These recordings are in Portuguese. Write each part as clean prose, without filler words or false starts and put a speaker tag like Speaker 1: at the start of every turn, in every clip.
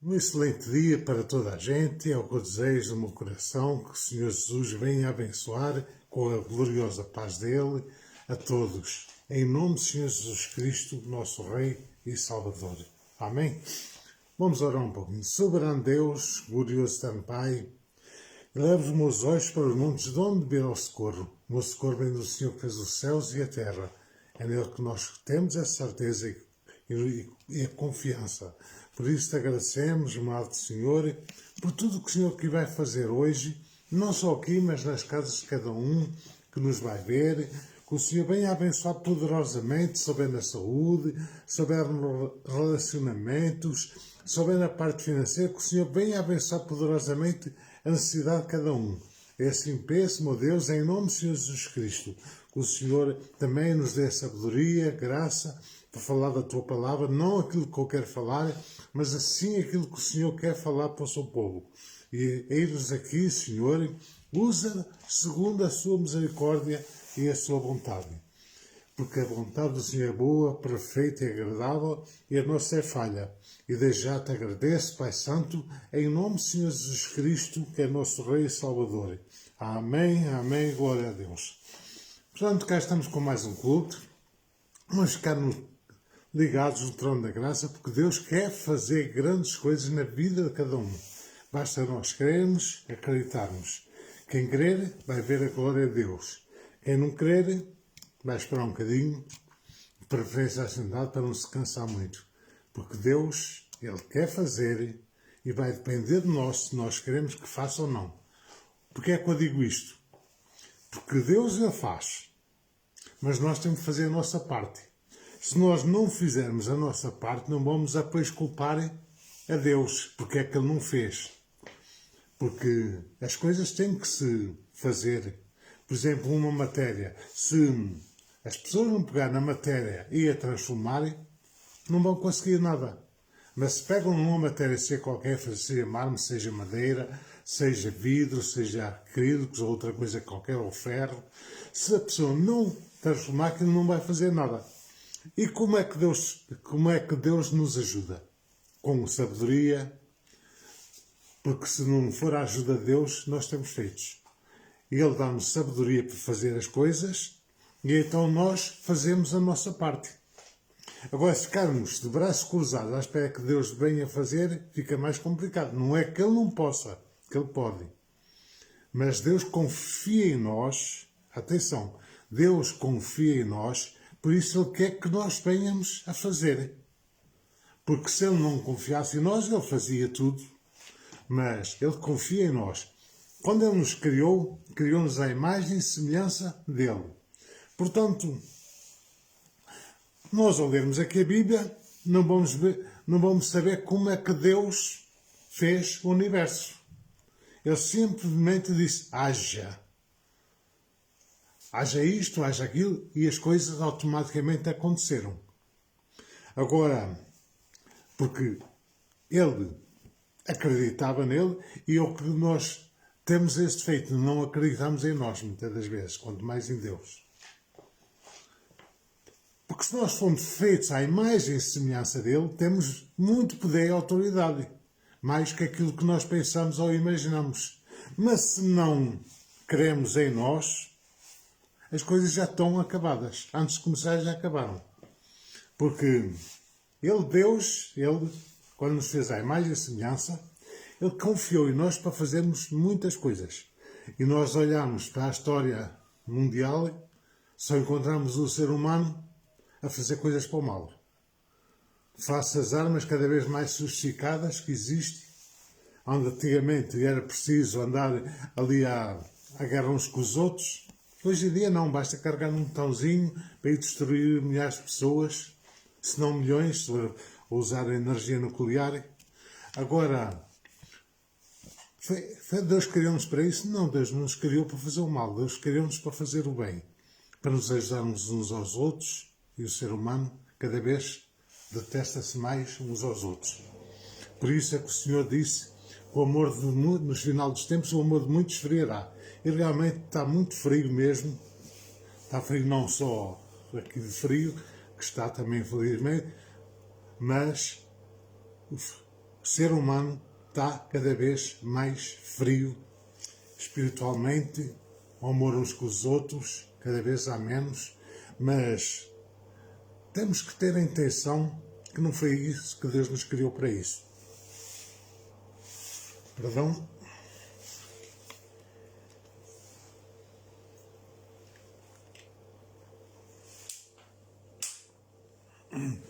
Speaker 1: Um excelente dia para toda a gente, é o que eu desejo do meu coração, que o Senhor Jesus venha abençoar com a gloriosa paz dele a todos. Em nome do Senhor Jesus Cristo, nosso Rei e Salvador. Amém? Vamos orar um pouquinho. Soberano Deus, glorioso eterno Pai, elevo os meus olhos para os montes de onde vir ao socorro. O meu socorro vem do Senhor que fez os céus e a terra. É nele que nós temos a certeza e a confiança. Por isso te agradecemos, amado Senhor, por tudo o que o Senhor que vai fazer hoje, não só aqui, mas nas casas de cada um que nos vai ver. Que o Senhor venha abençoar poderosamente, souber na saúde, souber nos relacionamentos, souber na parte financeira, que o Senhor venha abençoar poderosamente a necessidade de cada um. É assim peço, meu Deus, em nome do Senhor Jesus Cristo, que o Senhor também nos dê sabedoria, graça, para falar da Tua Palavra, não aquilo que eu quero falar, mas assim aquilo que o Senhor quer falar para o seu povo. E eis aqui, Senhor, usa segundo a Sua misericórdia e a Sua vontade. Porque a vontade do Senhor é boa, perfeita e agradável, e a nossa é falha. E desde já te agradeço, Pai Santo, em nome do Senhor Jesus Cristo, que é nosso Rei e Salvador. Amém, amém, glória a Deus. Portanto, cá estamos com mais um culto. Vamos ficar ligados no trono da graça, porque Deus quer fazer grandes coisas na vida de cada um. Basta nós crermos, acreditarmos. Quem crer vai ver a glória de Deus. Quem não crer vai esperar um bocadinho, de preferência à santidade, para não se cansar muito. Porque Deus, Ele quer fazer e vai depender de nós se nós queremos que faça ou não. Porquê é que eu digo isto? Porque Deus Ele faz, mas nós temos que fazer a nossa parte. Se nós não fizermos a nossa parte, não vamos depois culpar a Deus, porque é que Ele não fez. Porque as coisas têm que se fazer. Por exemplo, uma matéria, se as pessoas não pegarem na matéria e a transformarem, não vão conseguir nada. Mas se pegam numa matéria, seja qualquer, seja mármore, seja madeira, seja vidro, seja acrílicos ou outra coisa qualquer, ou ferro, se a pessoa não transformar, aquilo não vai fazer nada. E como é que Deus nos ajuda? Com sabedoria, porque se não for a ajuda de Deus, nós estamos feitos. Ele dá-nos sabedoria para fazer as coisas e então nós fazemos a nossa parte. Agora, se ficarmos de braços cruzados à espera que Deus venha fazer, fica mais complicado. Não é que Ele não possa, que Ele pode. Mas Deus confia em nós, atenção, Deus confia em nós, por isso Ele quer que nós venhamos a fazer. Porque se Ele não confiasse em nós, Ele fazia tudo. Mas Ele confia em nós. Quando Ele nos criou, criou-nos à imagem e semelhança dEle. Portanto, nós ao lermos aqui a Bíblia, não vamos saber como é que Deus fez o universo. Ele simplesmente disse, haja. Haja isto, haja aquilo, e as coisas automaticamente aconteceram. Agora, porque Ele acreditava nele, e é o que nós temos este defeito, não acreditamos em nós, muitas das vezes, quanto mais em Deus. Porque se nós formos feitos à imagem e semelhança dele, temos muito poder e autoridade, mais que aquilo que nós pensamos ou imaginamos. Mas se não cremos em nós, as coisas já estão acabadas. Antes de começar, já acabaram. Porque Deus, quando nos fez à imagem e semelhança, Ele confiou em nós para fazermos muitas coisas. E nós olhamos para a história mundial, só encontramos o ser humano a fazer coisas para o mal. Face às armas cada vez mais sofisticadas que existem, onde antigamente era preciso andar ali a guerra uns com os outros, hoje em dia não, basta carregar num botãozinho para ir destruir milhares de pessoas, se não milhões, ou usar energia nuclear. Agora, foi Deus criou-nos para isso? Não, Deus não nos criou para fazer o mal, Deus criou-nos para fazer o bem, para nos ajudarmos uns aos outros, e o ser humano cada vez detesta-se mais uns aos outros. Por isso é que o Senhor disse, o amor de muitos, no final dos tempos, o amor de muitos esfriará. E realmente está muito frio mesmo, está frio não só aqui de frio, que está também infelizmente, mas O ser humano está cada vez mais frio espiritualmente, o amor uns com os outros, cada vez há menos, mas temos que ter a intenção que não foi isso que Deus nos criou para isso. Perdão?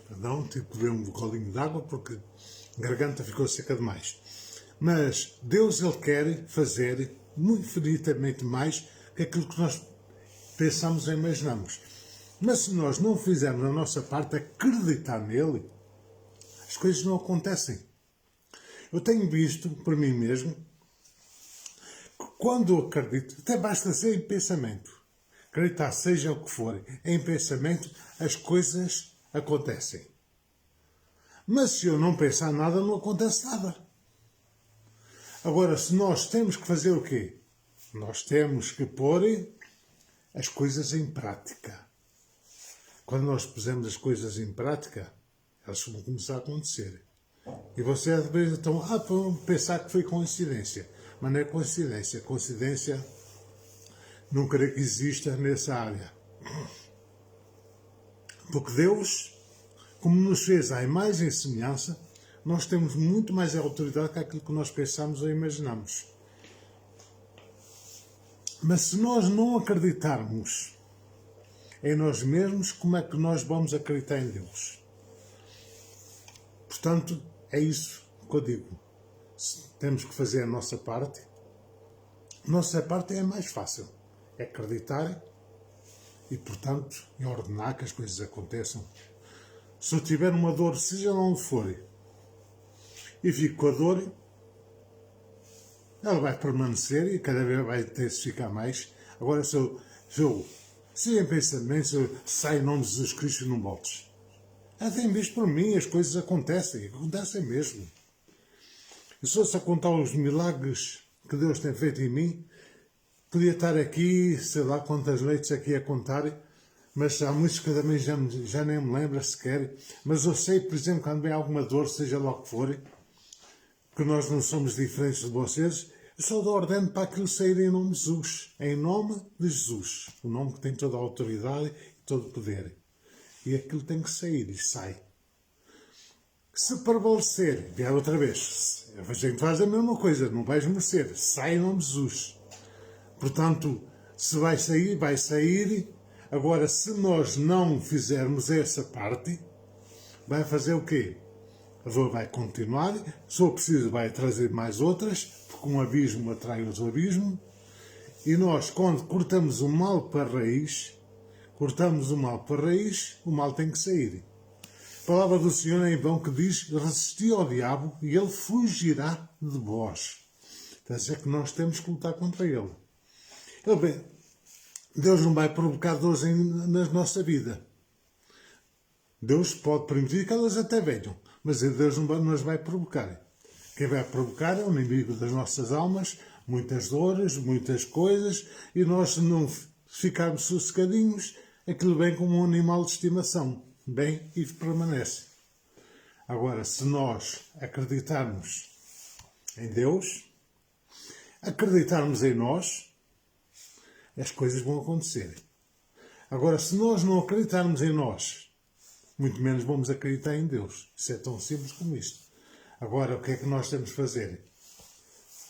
Speaker 1: Perdão, tive que beber um bocolinho de água porque a garganta ficou seca demais. Mas Deus, Ele quer fazer infinitamente mais que aquilo que nós pensamos e imaginamos. Mas se nós não fizermos a nossa parte, acreditar nele, as coisas não acontecem. Eu tenho visto por mim mesmo que quando eu acredito, até basta ser em pensamento, acreditar seja o que for, em pensamento as coisas acontecem. Mas se eu não pensar nada, não acontece nada. Agora, se nós temos que fazer o quê? Nós temos que pôr as coisas em prática. Quando nós pusermos as coisas em prática, elas vão começar a acontecer. E você às vezes então, vão pensar que foi coincidência. Mas não é coincidência. Coincidência não creio que exista nessa área. Porque Deus, como nos fez à imagem e semelhança, nós temos muito mais autoridade que aquilo que nós pensamos ou imaginamos. Mas se nós não acreditarmos em nós mesmos, como é que nós vamos acreditar em Deus? Portanto, é isso que eu digo. Temos que fazer a nossa parte. A nossa parte é a mais fácil. É acreditar e, portanto, ordenar que as coisas aconteçam. Se eu tiver uma dor, seja onde for, e fico com a dor, ela vai permanecer e cada vez vai intensificar mais. Agora, se em pensamento, se eu saio em nome de Jesus Cristo e não voltes. Até visto por mim, as coisas acontecem mesmo. E se fosse a contar os milagres que Deus tem feito em mim, podia estar aqui, sei lá quantas noites aqui a contar, mas há muitos que também já nem me lembro sequer. Mas eu sei, por exemplo, quando vem alguma dor, seja lá o que for, que nós não somos diferentes de vocês, eu só dou ordem para aquilo sair em nome de Jesus. Em nome de Jesus. O nome que tem toda a autoridade e todo o poder. E aquilo tem que sair e sai. Se prevalecer, vier outra vez, a gente faz a mesma coisa, não vais merecer. Sai em nome de Jesus. Portanto, se vai sair, vai sair. Agora, se nós não fizermos essa parte, vai fazer o quê? A dor vai continuar, se for preciso vai trazer mais outras, porque um abismo atrai outro abismo, e nós, quando cortamos o mal para a raiz, o mal tem que sair. A palavra do Senhor é em vão que diz, resisti ao diabo e ele fugirá de vós. Quer dizer que nós temos que lutar contra ele. Deus não vai provocar dores na nossa vida. Deus pode permitir que elas até venham, mas Deus não nos vai provocar. Quem vai provocar é o inimigo das nossas almas, muitas dores, muitas coisas, e nós, se não ficarmos sossegadinhos, aquilo vem como um animal de estimação. Vem e permanece. Agora, se nós acreditarmos em Deus, acreditarmos em nós, as coisas vão acontecer. Agora, se nós não acreditarmos em nós, muito menos vamos acreditar em Deus. Isso é tão simples como isto. Agora, o que é que nós temos de fazer?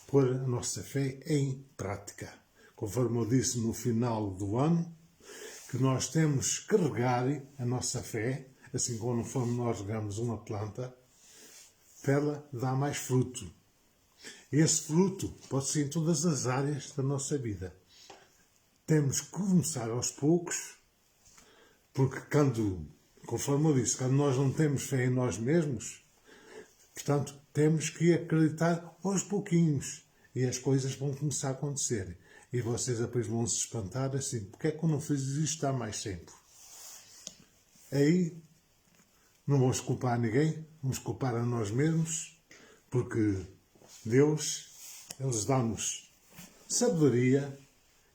Speaker 1: Pôr a nossa fé em prática. Conforme eu disse no final do ano, que nós temos que regar a nossa fé, assim como nós regamos uma planta, para ela dar mais fruto. E esse fruto pode ser em todas as áreas da nossa vida. Temos que começar aos poucos, porque conforme eu disse, quando nós não temos fé em nós mesmos, portanto, temos que acreditar aos pouquinhos e as coisas vão começar a acontecer. E vocês depois vão se espantar assim, porque é que eu não fiz isto há mais tempo? Aí não vamos culpar ninguém, vamos culpar a nós mesmos, porque Deus, Ele dá-nos sabedoria,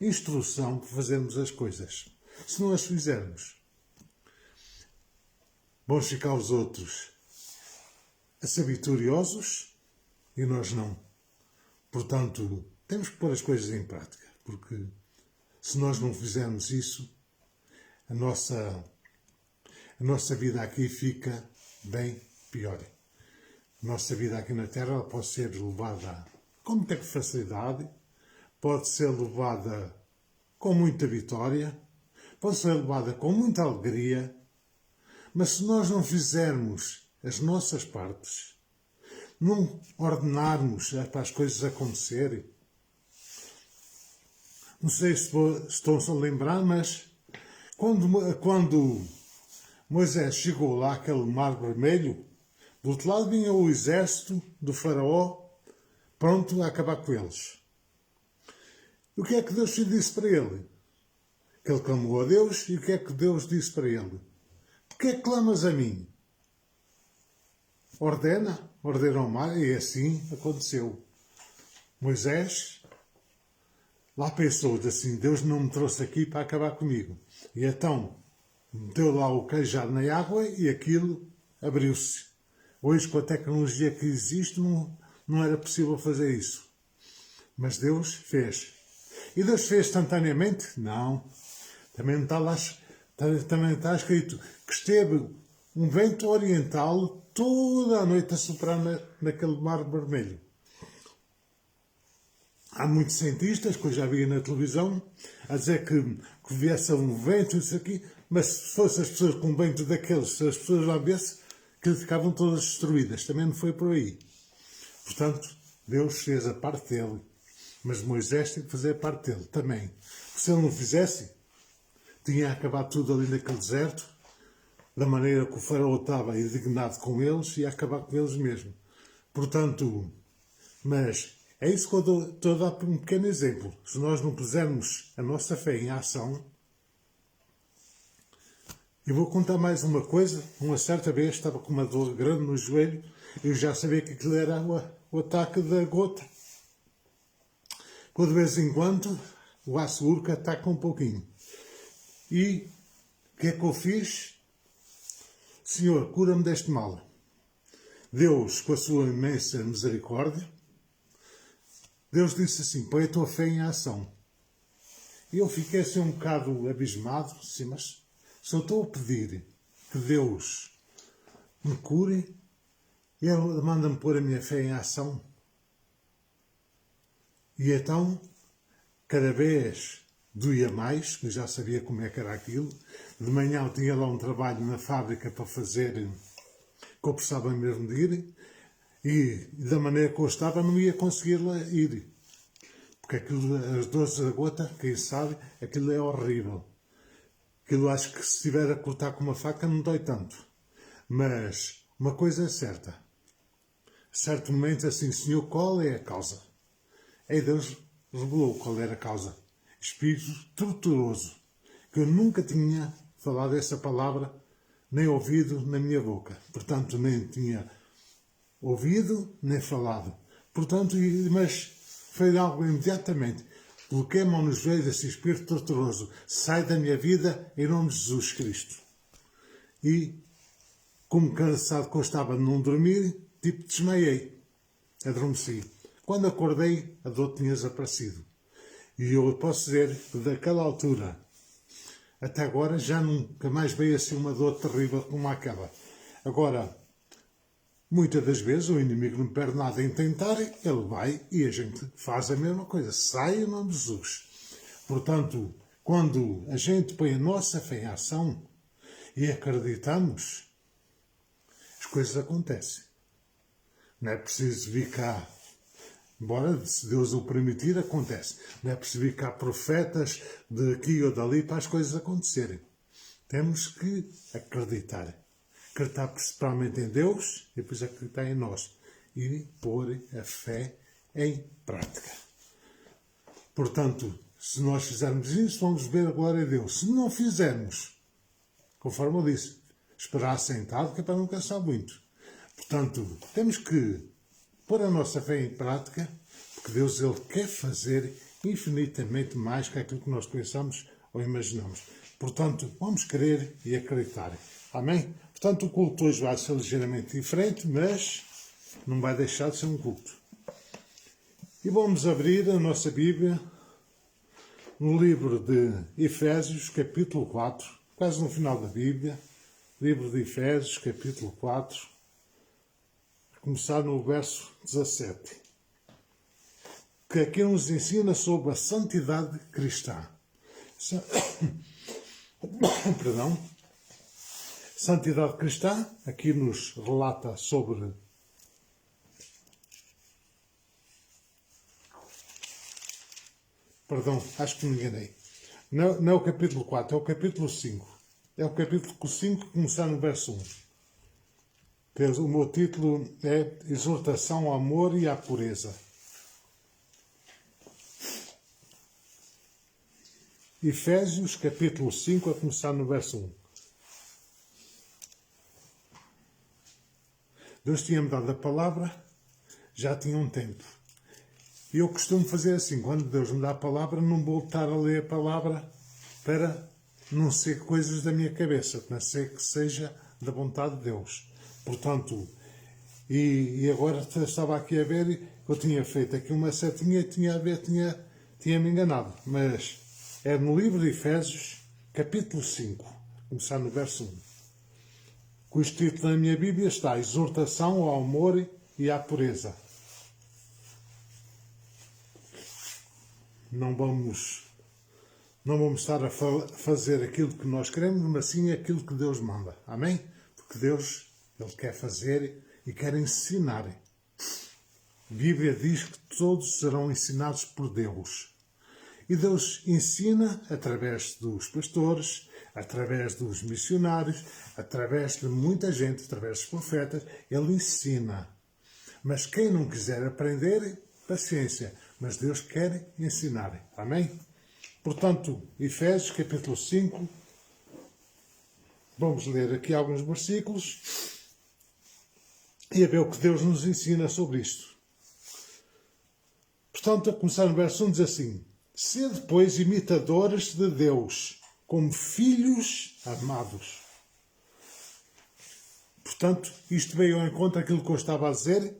Speaker 1: instrução para fazermos as coisas. Se não as fizermos, vão ficar os outros a ser vitoriosos e nós não. Portanto, temos que pôr as coisas em prática, porque se nós não fizermos isso, a nossa vida aqui fica bem pior. A nossa vida aqui na Terra ela pode ser levada com muita facilidade, pode ser levada com muita vitória, pode ser levada com muita alegria, mas se nós não fizermos as nossas partes, não ordenarmos para as coisas acontecerem, não sei se estão-se a lembrar, mas quando Moisés chegou lá àquele mar vermelho, do outro lado vinha o exército do faraó pronto a acabar com eles. E o que é que Deus disse para ele? Que ele clamou a Deus, e o que é que Deus disse para ele? Porquê é que clamas a mim? Ordena ao mar, e assim aconteceu. Moisés lá pensou assim, Deus não me trouxe aqui para acabar comigo. E então meteu lá o cajado na água e aquilo abriu-se. Hoje, com a tecnologia que existe, não era possível fazer isso. Mas Deus fez. E Deus fez instantaneamente? Não. Também está escrito que esteve um vento oriental toda a noite a soprar naquele mar vermelho. Há muitos cientistas, que eu já vi na televisão, a dizer que viesse um vento, isso aqui, mas se fossem as pessoas com um vento daqueles, se as pessoas lá viessem, que ficavam todas destruídas. Também não foi por aí. Portanto, Deus fez a parte dele. Mas Moisés tem que fazer a parte dele também. Se ele não fizesse, tinha acabado tudo ali naquele deserto, da maneira que o faraó estava indignado com eles, e ia acabar com eles mesmo. Portanto, mas é isso que eu estou a dar um pequeno exemplo. Se nós não pusermos a nossa fé em ação. Eu vou contar mais uma coisa. Uma certa vez estava com uma dor grande no joelho. Eu já sabia que aquilo era o ataque da gota. De vez em quando, o aço urca ataca um pouquinho. E o que é que eu fiz? Senhor, cura-me deste mal. Deus, com a sua imensa misericórdia, Deus disse assim, põe a tua fé em ação. E eu fiquei assim um bocado abismado, assim, mas se eu estou a pedir que Deus me cure, Ele manda-me pôr a minha fé em ação. E então, cada vez doía mais, que eu já sabia como é que era aquilo. De manhã eu tinha lá um trabalho na fábrica para fazer, que eu precisava mesmo de ir, e da maneira que eu estava não ia conseguir lá ir. Porque aquilo, as dores da gota, quem sabe, aquilo é horrível. Aquilo acho que se estiver a cortar com uma faca não dói tanto. Mas uma coisa é certa. A certo momento assim, Senhor, qual é a causa? Aí Deus revelou qual era a causa. Espírito torturoso. Que eu nunca tinha falado essa palavra, nem ouvido na minha boca. Portanto, nem tinha ouvido, nem falado. Portanto, mas foi algo imediatamente. Coloquei a mão nos joelhos desse espírito torturoso. Sai da minha vida em nome de Jesus Cristo. E, como cansado que eu estava de não dormir, tipo desmaiei. Adormeci. Quando acordei, a dor tinha desaparecido. E eu posso dizer que daquela altura até agora já nunca mais veio assim uma dor terrível como aquela. Agora, muitas das vezes o inimigo não perde nada em tentar, ele vai e a gente faz a mesma coisa. Sai em nome de Jesus. Portanto, quando a gente põe a nossa fé em ação e acreditamos, as coisas acontecem. Não é preciso vir cá. Embora, se Deus o permitir, acontece. Não é preciso vir cá profetas de aqui ou dali para as coisas acontecerem. Temos que acreditar. Acreditar principalmente em Deus e depois acreditar em nós. E pôr a fé em prática. Portanto, se nós fizermos isso, vamos ver a glória de Deus. Se não fizermos, conforme eu disse, esperar sentado, que é para não cansar muito. Portanto, temos que pôr a nossa fé em prática, porque Deus ele quer fazer infinitamente mais que aquilo que nós pensamos ou imaginamos. Portanto, vamos crer e acreditar. Amém? Portanto, o culto hoje vai ser ligeiramente diferente, mas Não vai deixar de ser um culto. E vamos abrir a nossa Bíblia no livro de Efésios, capítulo 4, quase no final da Bíblia. Livro de Efésios, capítulo 4, começar no verso 17. Que aqui nos ensina sobre a santidade cristã. Perdão. Santidade cristã, aqui nos relata sobre Perdão, acho que me enganei. Não é o capítulo 4, é o capítulo 5. É o capítulo 5, começar no verso 1. O meu título é Exortação ao Amor e à Pureza. Efésios, capítulo 5, a começar no verso 1. Deus tinha-me dado a palavra, já tinha um tempo. E eu costumo fazer assim, quando Deus me dá a palavra, não vou estar a ler a palavra para não ser coisas da minha cabeça, mas sei que seja da vontade de Deus. Portanto, e agora estava aqui a ver, eu tinha feito aqui uma setinha e tinha-me enganado. Mas é no livro de Efésios, capítulo 5, começar no verso 1. Cujo título na minha Bíblia está Exortação ao Amor e à Pureza. Não vamos estar a fazer aquilo que nós queremos, mas sim aquilo que Deus manda. Amém? Porque Deus, Ele quer fazer e quer ensinar. A Bíblia diz que todos serão ensinados por Deus. E Deus ensina através dos pastores, através dos missionários, através de muita gente, através dos profetas. Ele ensina. Mas quem não quiser aprender, paciência. Mas Deus quer ensinar. Amém? Portanto, Efésios, capítulo 5. Vamos ler aqui alguns versículos e a ver o que Deus nos ensina sobre isto. Portanto, a começar no verso 1 diz assim: sede, pois, imitadores de Deus, como filhos amados. Portanto, isto veio ao encontro daquilo que eu estava a dizer.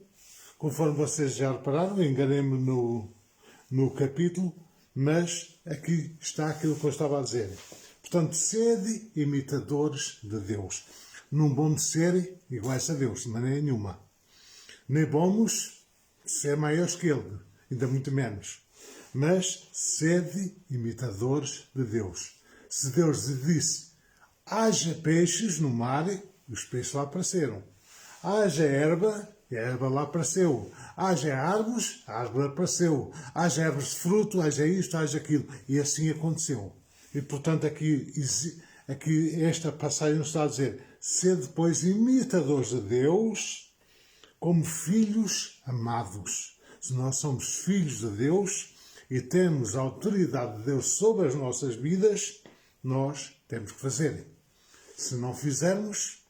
Speaker 1: Conforme vocês já repararam, enganei-me no capítulo, mas aqui está aquilo que eu estava a dizer. Portanto, sede imitadores de Deus. Não vamos ser iguais a Deus, de maneira nenhuma. Nem vamos ser maiores que Ele, ainda muito menos. Mas sede imitadores de Deus. Se Deus disse, haja peixes no mar, os peixes lá apareceram. Haja erva, a erva lá apareceu. Haja árvores, a árvore apareceu. Haja ervas de fruto, haja isto, haja aquilo. E assim aconteceu. E, portanto, aqui esta passagem nos está a dizer: sede, pois, imitadores de Deus, como filhos amados. Se nós somos filhos de Deus e temos a autoridade de Deus sobre as nossas vidas, nós temos que fazer. Se não fizermos,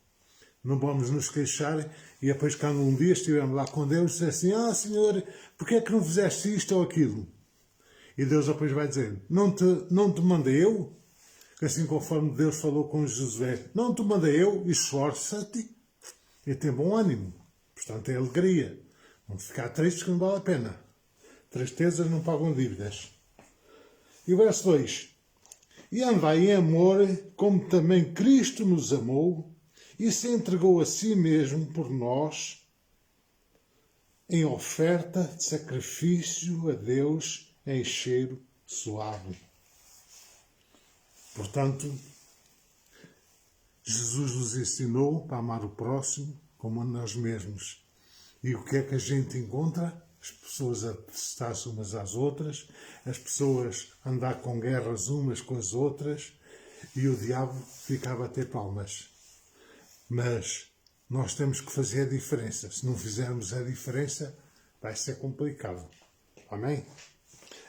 Speaker 1: não vamos nos queixar e depois, quando um dia estivermos lá com Deus, dizer assim: Senhor, porquê é que não fizeste isto ou aquilo? E Deus depois vai dizer: não te mandei eu? Assim conforme Deus falou com Josué: não te mandei eu? Esforça-te e tem bom ânimo. Portanto, é alegria. Não ficar tristes que não vale a pena. Tristezas não pagam dívidas. E o verso 2: e andai em amor, como também Cristo nos amou, e se entregou a si mesmo por nós, em oferta de sacrifício a Deus em cheiro suave. Portanto, Jesus nos ensinou para amar o próximo como a nós mesmos. E o que é que a gente encontra? As pessoas a detestar-se umas às outras, as pessoas a andar com guerras umas com as outras, e o diabo fica a bater palmas. Mas nós temos que fazer a diferença. Se não fizermos a diferença, vai ser complicado. Amém?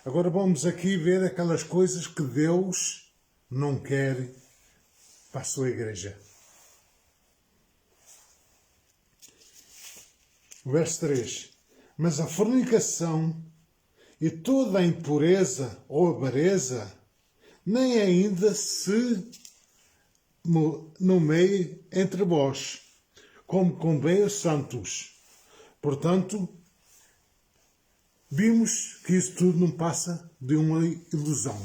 Speaker 1: Agora vamos aqui ver aquelas coisas que Deus não quer para a sua igreja. Verso 3. Mas a fornicação e toda a impureza ou avareza nem ainda se nomeie entre vós, como convém aos santos, Portanto, vimos que isso tudo não passa de uma ilusão.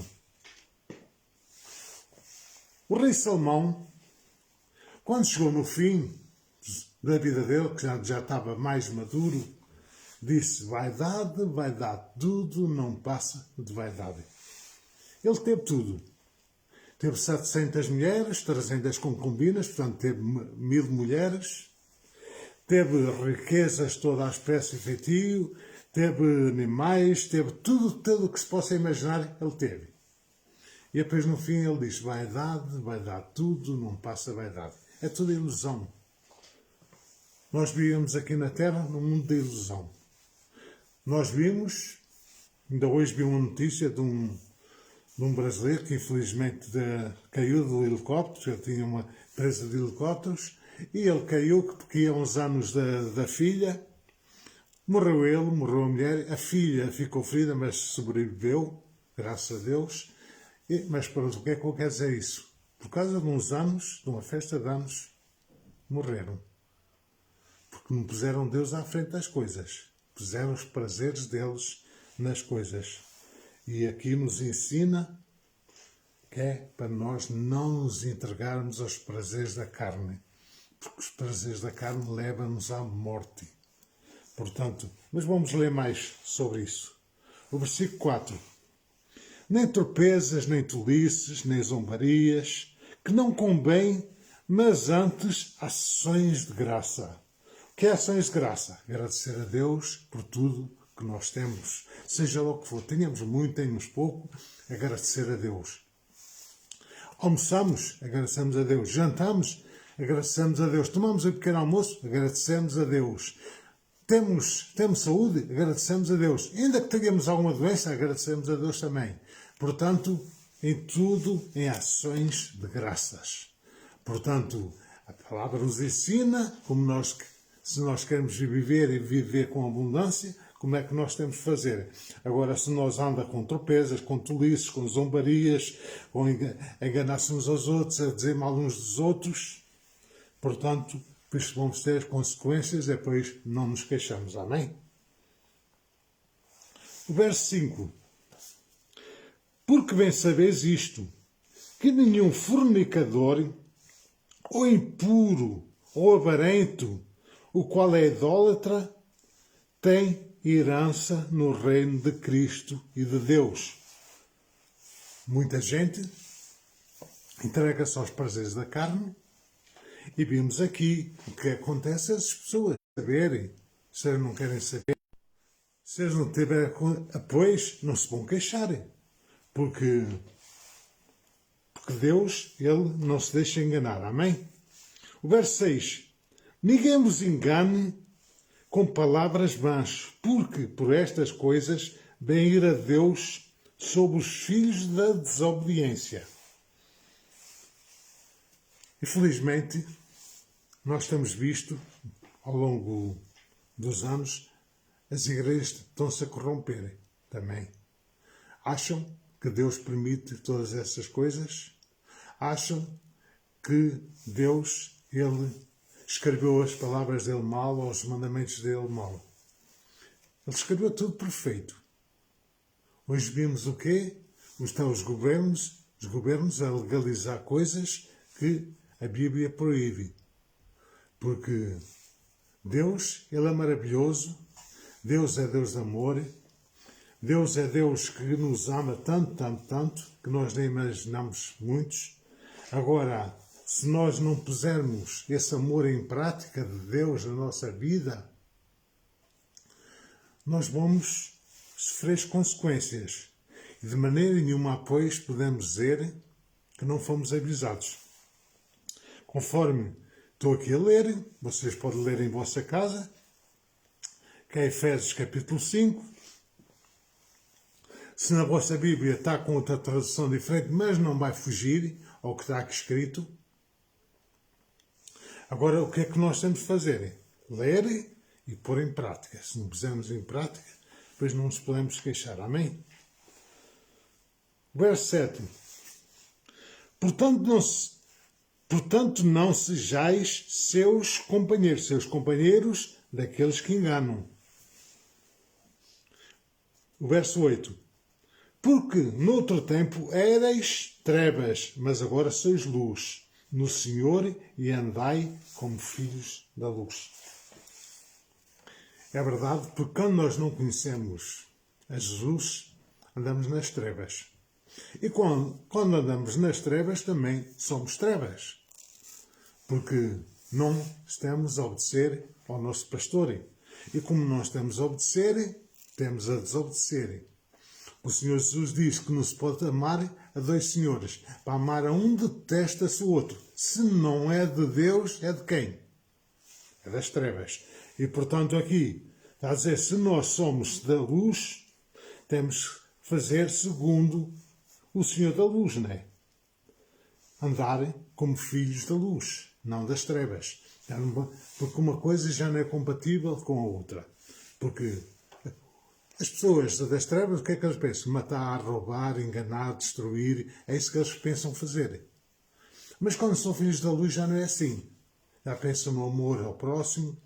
Speaker 1: O rei Salomão, quando chegou no fim da vida dele, que já estava mais maduro, disse: vaidade, vaidade, tudo não passa de vaidade. Ele teve tudo. Teve 700 mulheres, 300 concubinas, portanto teve 1000 mulheres. Teve riquezas toda a espécie e feitio, teve animais, teve tudo o que se possa imaginar, ele teve. E depois no fim ele diz: vaidade, vaidade, tudo não passa vaidade. É tudo ilusão. Nós vivemos aqui na Terra num mundo de ilusão. Nós vimos, ainda hoje vi uma notícia de um brasileiro que infelizmente caiu do helicóptero. Ele tinha uma empresa de helicópteros e ele caiu porque ia uns anos da filha. Morreu ele, morreu a mulher. A filha ficou ferida, mas sobreviveu, graças a Deus. Mas pronto, o que é que eu quero dizer isso? Por causa de uns anos, de uma festa de anos, morreram. Porque não puseram Deus à frente das coisas. Puseram os prazeres deles nas coisas. E aqui nos ensina que é para nós não nos entregarmos aos prazeres da carne. Porque os prazeres da carne levam-nos à morte. Portanto, mas vamos ler mais sobre isso. O versículo 4. Nem torpezas, nem tolices, nem zombarias, que não convém, mas antes ações de graça. O que é ações de graça? Agradecer a Deus por tudo que nós temos. Seja lá o que for, tenhamos muito, tenhamos pouco, agradecer a Deus. Almoçamos, agradecemos a Deus. Jantamos, agradecemos a Deus. Tomamos um pequeno almoço, agradecemos a Deus. Temos saúde, agradecemos a Deus. Ainda que tenhamos alguma doença, agradecemos a Deus também. Portanto, em tudo, em ações de graças. Portanto, a palavra nos ensina como se nós queremos viver e viver com abundância, como é que nós temos de fazer. Agora, se nós andamos com tropezas, com tolices, com zombarias, com enganar-se uns aos outros, a dizer mal uns dos outros, portanto, por isso vamos ter as consequências e depois não nos queixamos. Amém? O verso 5. Porque bem sabeis isto, que nenhum fornicador, ou impuro, ou avarento, o qual é idólatra, tem herança no reino de Cristo e de Deus. Muita gente entrega-se aos prazeres da carne. E vimos aqui o que acontece a essas pessoas saberem. Se eles não querem saber, se eles não tiverem apoio, não se vão queixar. Porque Deus, Ele não se deixa enganar. Amém? O verso 6. Ninguém vos engane com palavras vãs, porque por estas coisas vem ir a Deus sobre os filhos da desobediência. Infelizmente, nós temos visto, ao longo dos anos, as igrejas estão-se a corromperem também. Acham que Deus permite todas essas coisas? Acham que Deus, Ele escreveu as palavras dele mal ou os mandamentos dele mal? Ele escreveu tudo perfeito. Hoje vimos o quê? Estão os governos a legalizar coisas que a Bíblia proíbe. Porque Deus, Ele é maravilhoso. Deus é Deus de amor. Deus é Deus que nos ama tanto, tanto, tanto, que nós nem imaginamos muitos. Agora, se nós não pusermos esse amor em prática de Deus na nossa vida, nós vamos sofrer as consequências. E de maneira nenhuma, pois, podemos dizer que não fomos avisados. Conforme estou aqui a ler, vocês podem ler em vossa casa, que é Efésios capítulo 5. Se na vossa Bíblia está com outra tradução diferente, mas não vai fugir ao que está aqui escrito. Agora, o que é que nós temos de fazer? Ler e pôr em prática. Se não pusermos em prática, depois não nos podemos queixar. Amém? Verso 7. Portanto, não sejais seus companheiros daqueles que enganam. O verso 8. Porque noutro tempo erais trevas, mas agora sois luz no Senhor e andai como filhos da luz. É verdade, porque quando nós não conhecemos a Jesus, andamos nas trevas. E quando andamos nas trevas, também somos trevas. Porque não estamos a obedecer ao nosso pastor. E como não estamos a obedecer, temos a desobedecer. O Senhor Jesus diz que não se pode amar a dois senhores. Para amar a um, detesta-se o outro. Se não é de Deus, é de quem? É das trevas. E, portanto, aqui está a dizer, se nós somos da luz, temos que fazer segundo o Senhor da luz, não é? Andar como filhos da luz, não das trevas. Porque uma coisa já não é compatível com a outra. Porque as pessoas das trevas, o que é que eles pensam? Matar, roubar, enganar, destruir. É isso que eles pensam fazer. Mas quando são filhos da luz já não é assim. Já pensam no amor ao próximo,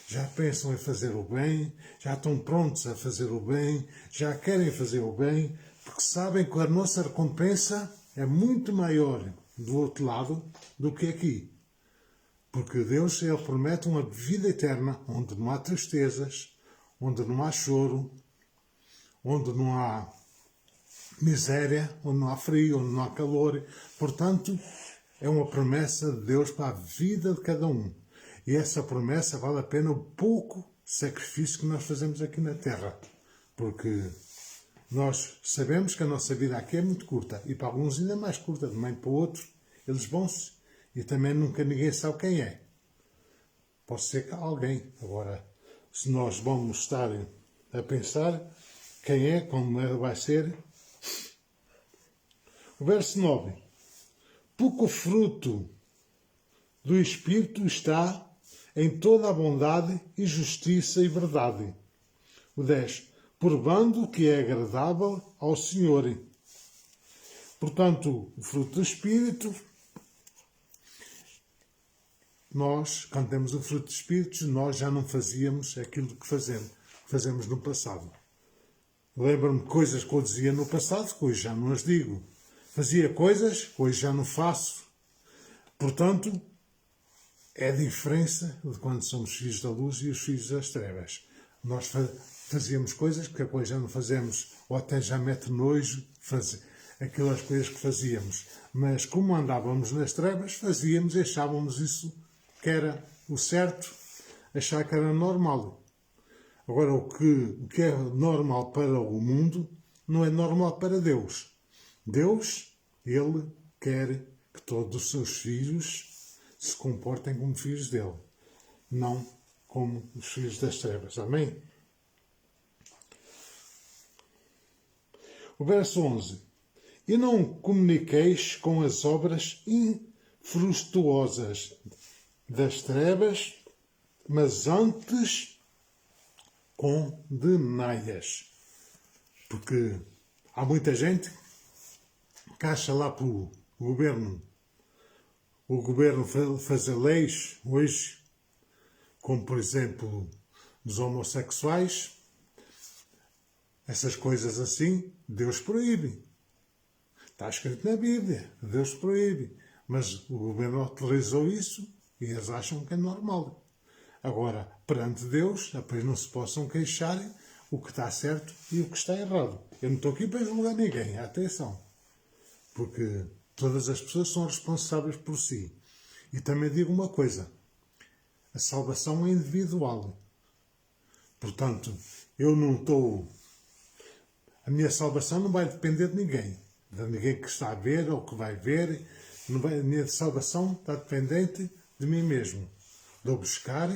Speaker 1: já pensam em fazer o bem, já estão prontos a fazer o bem, já querem fazer o bem, porque sabem que a nossa recompensa é muito maior do outro lado do que aqui. Porque Deus, Ele promete uma vida eterna, onde não há tristezas, onde não há choro, onde não há miséria, onde não há frio, onde não há calor. Portanto, é uma promessa de Deus para a vida de cada um. E essa promessa vale a pena o pouco sacrifício que nós fazemos aqui na Terra. Porque nós sabemos que a nossa vida aqui é muito curta. E para alguns ainda mais curta, de mãe para o outro. Eles vão-se. E também nunca ninguém sabe quem é. Pode ser que alguém. Agora, se nós vamos estar a pensar quem é, como vai ser. O verso 9. Porque o fruto do Espírito está em toda a bondade e justiça e verdade. O 10. Provando que é agradável ao Senhor. Portanto, o fruto do Espírito, nós, quando temos o fruto do Espírito, nós já não fazíamos aquilo que fazemos no passado. Lembro-me de coisas que eu dizia no passado, que hoje já não as digo. Fazia coisas que hoje já não faço. Portanto, é a diferença de quando somos filhos da luz e os filhos das trevas. Nós fazíamos coisas que depois já não fazemos, ou até já mete nojo aquelas coisas que fazíamos. Mas como andávamos nas trevas, fazíamos e achávamos isso que era o certo, achar que era normal. Agora, o que é normal para o mundo não é normal para Deus. Deus, Ele quer que todos os seus filhos se comportem como filhos dele, não como os filhos das trevas. Amém? O verso 11. E não comuniqueis com as obras infrutuosas das trevas, mas antes condenai-as. Porque há muita gente que acha lá para o governo fazer leis hoje, como por exemplo dos homossexuais, essas coisas assim, Deus proíbe. Está escrito na Bíblia, Deus proíbe. Mas o governo autorizou isso e eles acham que é normal. Agora, perante Deus, depois não se possam queixar o que está certo e o que está errado. Eu não estou aqui para julgar ninguém, atenção. Porque todas as pessoas são responsáveis por si. E também digo uma coisa, a salvação é individual. Portanto, eu não estou... A minha salvação não vai depender de ninguém. De ninguém que está a ver ou que vai ver. A minha salvação está dependente de mim mesmo. De eu buscar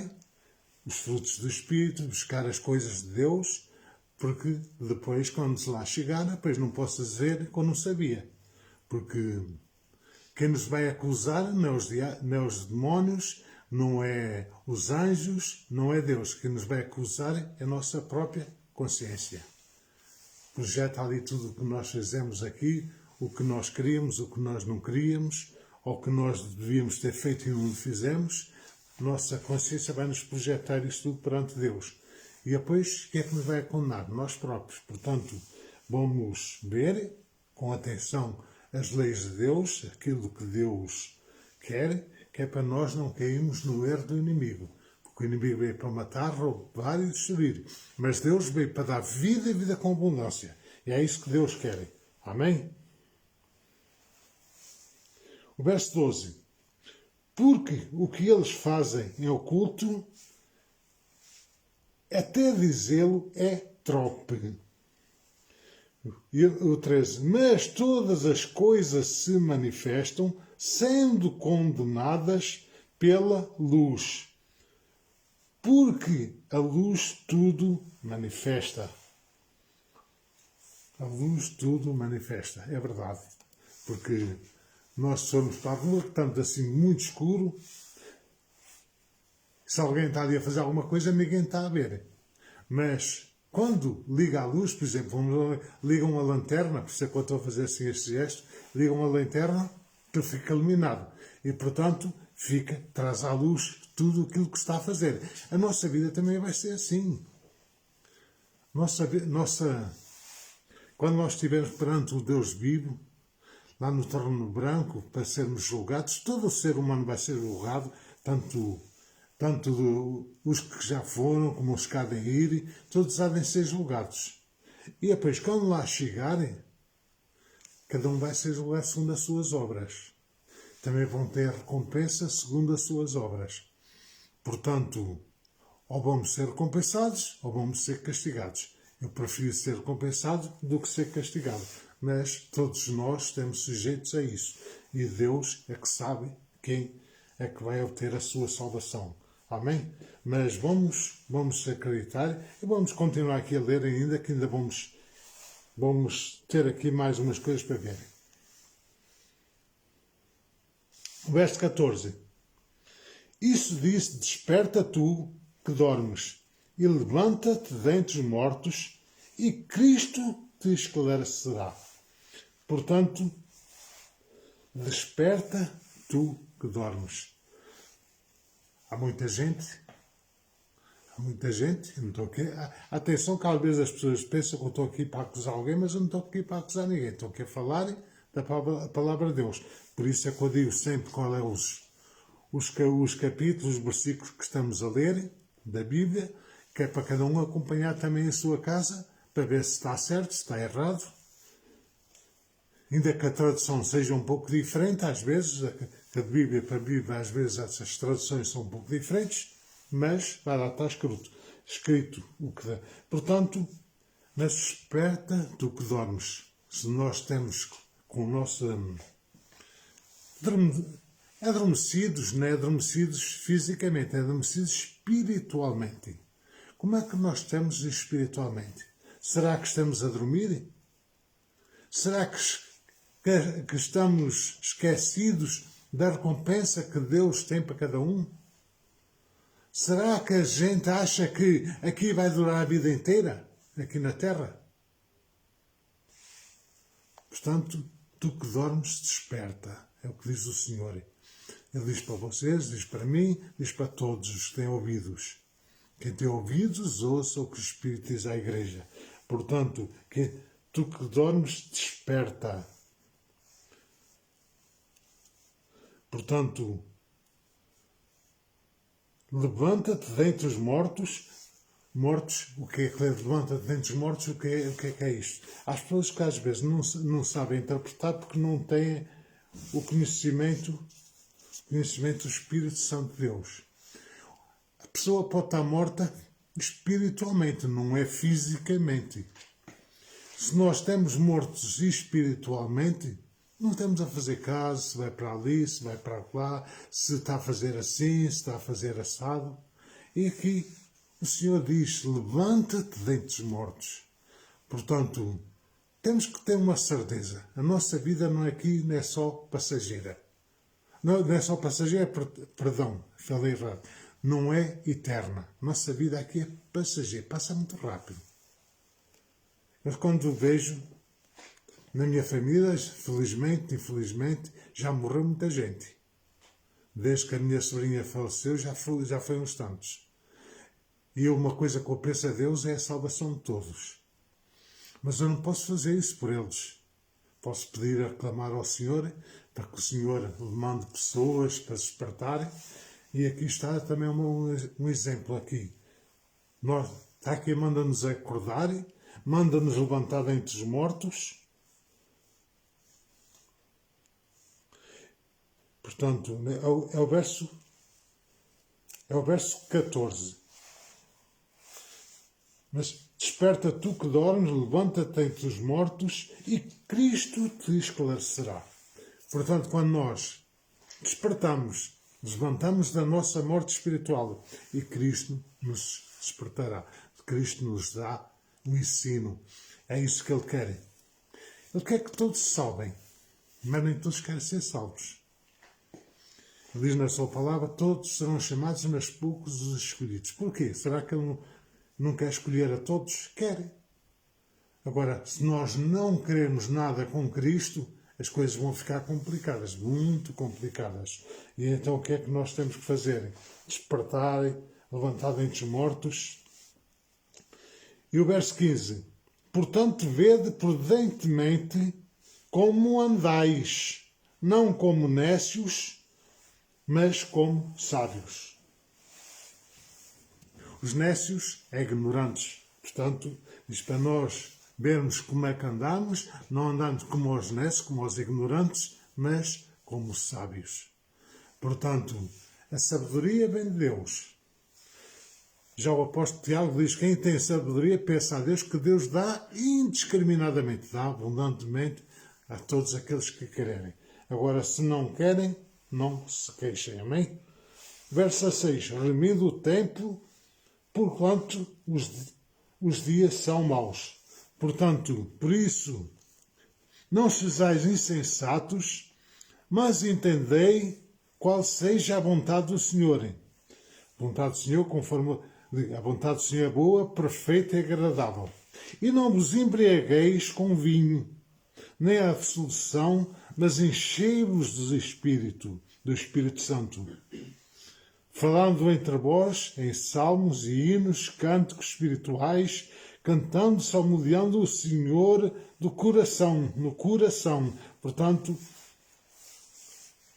Speaker 1: os frutos do Espírito, buscar as coisas de Deus, porque depois, quando lá chegar, depois não posso dizer que eu não sabia. Porque quem nos vai acusar não é os demónios, não é os anjos, não é Deus. Quem nos vai acusar é a nossa própria consciência. Projeta ali tudo o que nós fizemos aqui, o que nós queríamos, o que nós não queríamos, ou o que nós devíamos ter feito e não fizemos. nossa consciência vai nos projetar isto tudo perante Deus. E depois, o que é que nos vai condenar? Nós próprios. Portanto, vamos ver com atenção as leis de Deus, aquilo que Deus quer, que é para nós não cairmos no erro do inimigo. Porque o inimigo veio para matar, roubar e destruir. Mas Deus veio para dar vida e vida com abundância. E é isso que Deus quer. Amém? O verso 12. Porque o que eles fazem em oculto, até dizê-lo, é trope. E o 13. Mas todas as coisas se manifestam, sendo condenadas pela luz. Porque a luz tudo manifesta. A luz tudo manifesta. É verdade. Porque nós somos para a rua, estamos assim muito escuro. Se alguém está ali a fazer alguma coisa, ninguém está a ver. Mas quando liga a luz, por exemplo, ligam a lanterna, por isso é que eu estou a fazer assim este gesto, ligam a lanterna, que fica iluminado. E, portanto, traz à luz tudo aquilo que se está a fazer. A nossa vida também vai ser assim. Quando nós estivermos perante o Deus vivo, lá no trono branco, para sermos julgados, todo o ser humano vai ser julgado, tanto os que já foram, como os que há de ir, todos há de ser julgados. E depois, quando lá chegarem, cada um vai ser julgado segundo as suas obras. Também vão ter recompensa segundo as suas obras. Portanto, ou vamos ser recompensados, ou vamos ser castigados. Eu prefiro ser recompensado do que ser castigado. Mas todos nós estamos sujeitos a isso. E Deus é que sabe quem é que vai obter a sua salvação. Amém? Mas vamos acreditar e vamos continuar aqui a ler ainda, que ainda vamos ter aqui mais umas coisas para ver. O verso 14. Isso disse, desperta tu que dormes, e levanta-te dentre os mortos, e Cristo te esclarecerá. Portanto, desperta tu que dormes. Há muita gente, eu não estou aqui. Atenção que às vezes as pessoas pensam que eu estou aqui para acusar alguém, mas eu não estou aqui para acusar ninguém. Estou aqui a falar da palavra de Deus. Por isso é que eu digo sempre qual é os capítulos, os versículos que estamos a ler da Bíblia, que é para cada um acompanhar também a sua casa, para ver se está certo, se está errado. Ainda que a tradução seja um pouco diferente, às vezes, de Bíblia para Bíblia, às vezes essas traduções são um pouco diferentes, mas vai lá, está escrito o que dá. Portanto, mas desperta tu que dormes. Se nós temos com o nosso adormecidos, não é adormecidos fisicamente, é adormecidos espiritualmente. Como é que nós estamos espiritualmente? Será que estamos a dormir? Será que estamos esquecidos da recompensa que Deus tem para cada um? Será que a gente acha que aqui vai durar a vida inteira? Aqui na Terra? Portanto, tu que dormes, desperta. É o que diz o Senhor. Ele diz para vocês, diz para mim, diz para todos os que têm ouvidos. Quem tem ouvidos, ouça o que o Espírito diz à Igreja. Portanto, tu que dormes, desperta. Portanto, levanta-te dentre os mortos. Mortos, o que é que levanta-te dentre os mortos? O que é isto? Há pessoas que às vezes não sabem interpretar porque não têm o conhecimento do Espírito Santo de Deus. A pessoa pode estar morta espiritualmente, não é fisicamente. Se nós estamos mortos espiritualmente, não estamos a fazer caso se vai para ali, se vai para lá, se está a fazer assim, se está a fazer assado. E aqui o Senhor diz, levanta-te dentre os mortos. Portanto, temos que ter uma certeza. A nossa vida não é aqui, não é só passageira. Não é só passageira, perdão, falei errado. Não é eterna. Nossa vida aqui é passageira, passa muito rápido. Mas quando vejo na minha família, felizmente, infelizmente, já morreu muita gente. Desde que a minha sobrinha faleceu, já foi uns tantos. E uma coisa que eu penso a Deus é a salvação de todos. Mas eu não posso fazer isso por eles. Posso pedir a reclamar ao Senhor para que o Senhor mande pessoas para se despertarem. E aqui está também um exemplo aqui. Está aqui, manda-nos acordar, manda-nos levantar dentre os mortos. Portanto, é o verso 14. Mas desperta tu que dormes, levanta-te entre os mortos e Cristo te esclarecerá. Portanto, quando nós despertamos, levantamos da nossa morte espiritual e Cristo nos despertará. Cristo nos dá o ensino. É isso que Ele quer. Ele quer que todos se salvem, mas nem todos querem ser salvos. Ele diz na sua palavra, todos serão chamados, mas poucos os escolhidos. Porquê? Será que Ele não quer escolher a todos? Quer. Agora, se nós não queremos nada com Cristo, as coisas vão ficar complicadas, muito complicadas. E então o que é que nós temos que fazer? Despertar, levantar dentre os mortos. E o verso 15. Portanto, vede prudentemente como andais, não como nécios, mas como sábios. Os nécios é ignorantes. Portanto, diz para nós vermos como é que andamos, não andamos como os nécios, como os ignorantes, mas como sábios. Portanto, a sabedoria vem de Deus. Já o apóstolo Tiago diz que quem tem sabedoria pensa a Deus que Deus dá indiscriminadamente, dá abundantemente a todos aqueles que querem. Agora, se não querem, não se queixem. Amém? Verso 6. Remindo o tempo, porquanto os dias são maus. Portanto, por isso, não sejais insensatos, mas entendei qual seja a vontade do Senhor. A vontade do Senhor, conforme a vontade do Senhor é boa, perfeita e agradável. E não vos embriagueis com vinho, nem a dissolução, mas enchei-vos do Espírito Santo. Falando entre vós em salmos e hinos, cânticos espirituais, cantando, salmodiando o Senhor no coração. Portanto,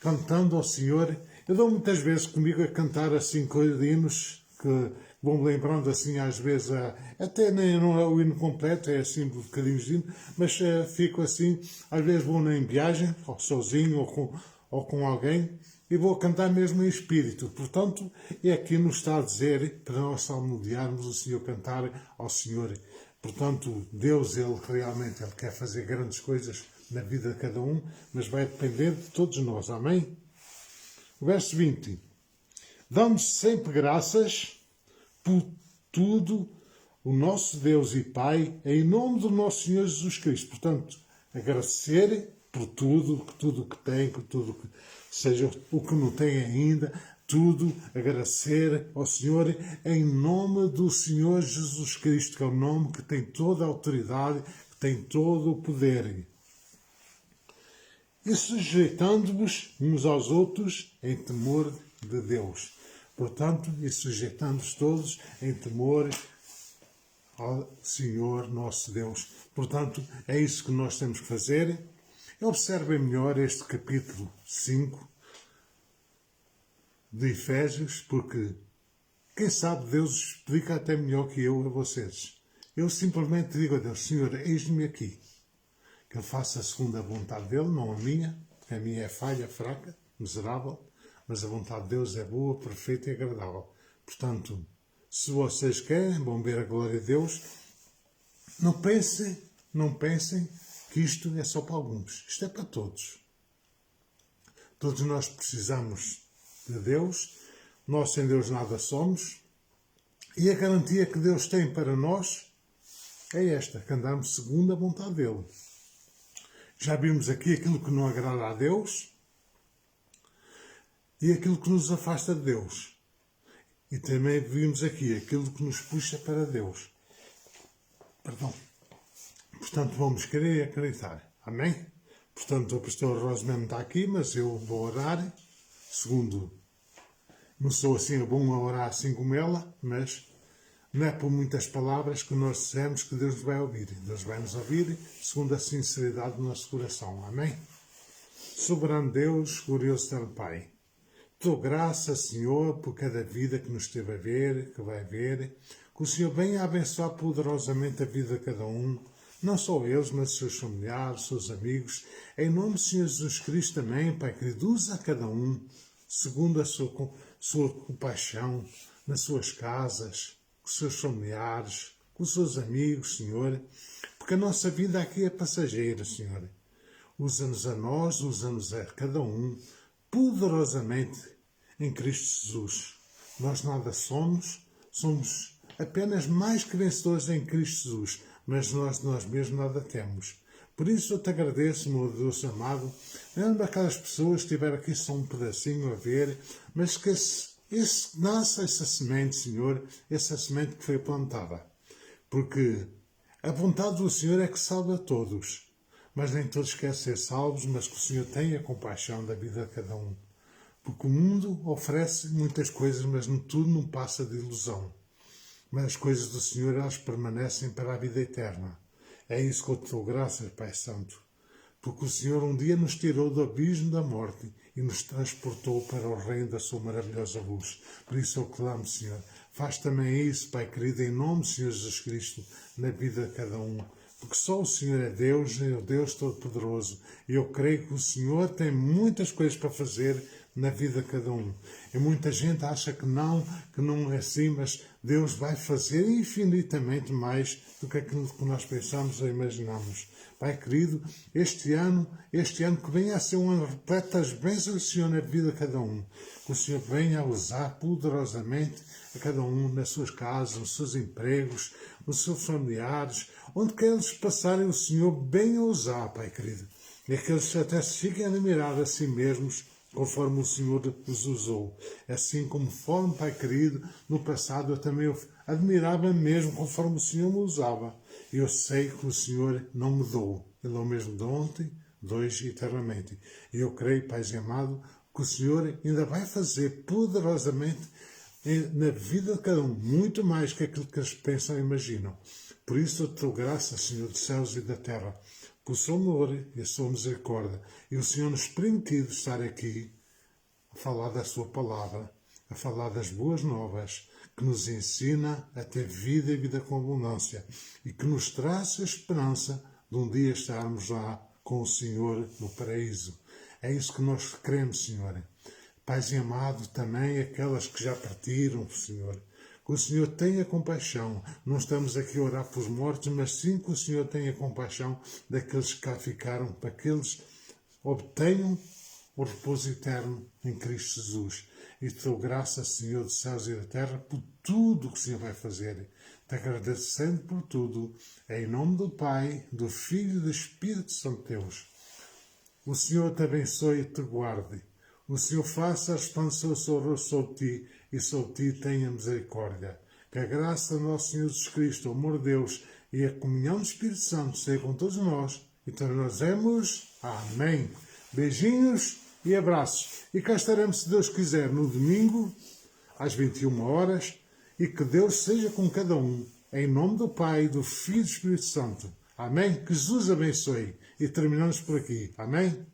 Speaker 1: cantando ao Senhor. Eu dou muitas vezes comigo a cantar assim coisas de hinos que vão lembrando assim às vezes, até nem não é o hino completo, é assim bocadinhos de hino, mas fico assim, às vezes vou em viagem, ou sozinho ou com alguém, e vou cantar mesmo em espírito. Portanto, é aqui nos está a dizer para nós salmodiarmos o Senhor, cantar ao Senhor. Portanto, Deus, Ele realmente Ele quer fazer grandes coisas na vida de cada um, mas vai depender de todos nós. Amém? Verso 20. Damos sempre graças por tudo o nosso Deus e Pai, em nome do nosso Senhor Jesus Cristo. Portanto, agradecer por tudo que tem, por tudo que seja o que não tem ainda, tudo, agradecer ao Senhor em nome do Senhor Jesus Cristo, que é o nome que tem toda a autoridade, que tem todo o poder. E sujeitando-vos uns aos outros em temor de Deus. Portanto, e sujeitando-vos todos em temor ao Senhor nosso Deus. Portanto, é isso que nós temos que fazer. Observem melhor este capítulo 5 de Efésios, porque, quem sabe, Deus explica até melhor que eu a vocês. Eu simplesmente digo a Deus, Senhor, eis-me aqui. Que Ele faça segundo a vontade dEle, não a minha, porque a minha é falha, fraca, miserável, mas a vontade de Deus é boa, perfeita e agradável. Portanto, se vocês querem, vão ver a glória de Deus, não pensem que isto é só para alguns. Isto é para todos. Todos nós precisamos de Deus. Nós sem Deus nada somos. E a garantia que Deus tem para nós é esta, que andamos segundo a vontade dEle. Já vimos aqui aquilo que não agrada a Deus e aquilo que nos afasta de Deus. E também vimos aqui aquilo que nos puxa para Deus. Perdão. Portanto, vamos querer e acreditar. Amém? Portanto, o pastor Rosemary está aqui, mas eu vou orar segundo, não sou assim bom a orar assim como ela, mas não é por muitas palavras que nós dizemos que Deus vai ouvir. Deus vai nos ouvir segundo a sinceridade do nosso coração. Amém? Soberano Deus, glorioso eterno Pai, dou graça, Senhor, por cada vida que nos esteve a ver, que vai ver, que o Senhor venha abençoar poderosamente a vida de cada um, não só eles, mas os seus familiares, os seus amigos, em nome do Senhor Jesus Cristo também, Pai, que usa a cada um, segundo a sua compaixão, nas suas casas, com os seus familiares, com os seus amigos, Senhor, porque a nossa vida aqui é passageira, Senhor. Usa-nos a nós, usa-nos a cada um, poderosamente em Cristo Jesus. Nós nada somos apenas mais que vencedores em Cristo Jesus, mas nós mesmos nada temos. Por isso eu te agradeço, meu Deus amado, mesmo aquelas pessoas que estiveram aqui só um pedacinho a ver, mas que nasce essa semente, Senhor, essa semente que foi plantada. Porque a vontade do Senhor é que salva todos. Mas nem todos querem ser salvos, mas que o Senhor tenha compaixão da vida de cada um. Porque o mundo oferece muitas coisas, mas tudo não passa de ilusão. Mas as coisas do Senhor, elas permanecem para a vida eterna. É isso que eu te dou graças, Pai Santo. Porque o Senhor um dia nos tirou do abismo da morte e nos transportou para o reino da sua maravilhosa luz. Por isso eu clamo, Senhor, faz também isso, Pai querido, em nome do Senhor Jesus Cristo, na vida de cada um. Porque só o Senhor é Deus, é o Deus Todo-Poderoso. E eu creio que o Senhor tem muitas coisas para fazer na vida de cada um. E muita gente acha que não é assim, mas Deus vai fazer infinitamente mais do que aquilo que nós pensamos ou imaginamos. Pai querido, este ano que venha a ser um ano repleto das bênçãos do Senhor na vida de cada um. Que o Senhor venha a usar poderosamente a cada um nas suas casas, nos seus empregos, nos seus familiares, onde quer eles passarem, o Senhor bem a usar, Pai querido. E que eles até se fiquem a admirar a si mesmos, conforme o Senhor os usou. Assim conforme, Pai querido, no passado eu também admirava mesmo conforme o Senhor me usava. E eu sei que o Senhor não mudou. Ele é o mesmo de ontem, de hoje e eternamente. E eu creio, Pai amado, que o Senhor ainda vai fazer poderosamente na vida de cada um, muito mais que aquilo que eles pensam e imaginam. Por isso eu te dou graças, Senhor dos céus e da terra, por seu amor e a sua misericórdia, e o Senhor nos permitido estar aqui a falar da sua palavra, a falar das boas novas, que nos ensina a ter vida e vida com abundância, e que nos traz a esperança de um dia estarmos lá com o Senhor no paraíso. É isso que nós queremos, Senhor. Pais amado, também aquelas que já partiram, Senhor. Que o Senhor tenha compaixão. Não estamos aqui a orar pelos mortos, mas sim que o Senhor tenha compaixão daqueles que cá ficaram, para que eles obtenham o repouso eterno em Cristo Jesus. E te dou graças, Senhor dos céus e da terra, por tudo o que o Senhor vai fazer. Te agradecendo por tudo, em nome do Pai, do Filho e do Espírito Santo de Deus. O Senhor te abençoe e te guarde. O Senhor faça resplandecer o seu rosto sobre ti e sobre ti tenha misericórdia. Que a graça do nosso Senhor Jesus Cristo, o amor de Deus e a comunhão do Espírito Santo seja com todos nós. Então nós dizemos amém. Beijinhos e abraços. E cá estaremos, se Deus quiser, no domingo, às 21 horas, e que Deus seja com cada um, em nome do Pai, do Filho e do Espírito Santo. Amém? Que Jesus abençoe. E terminamos por aqui. Amém?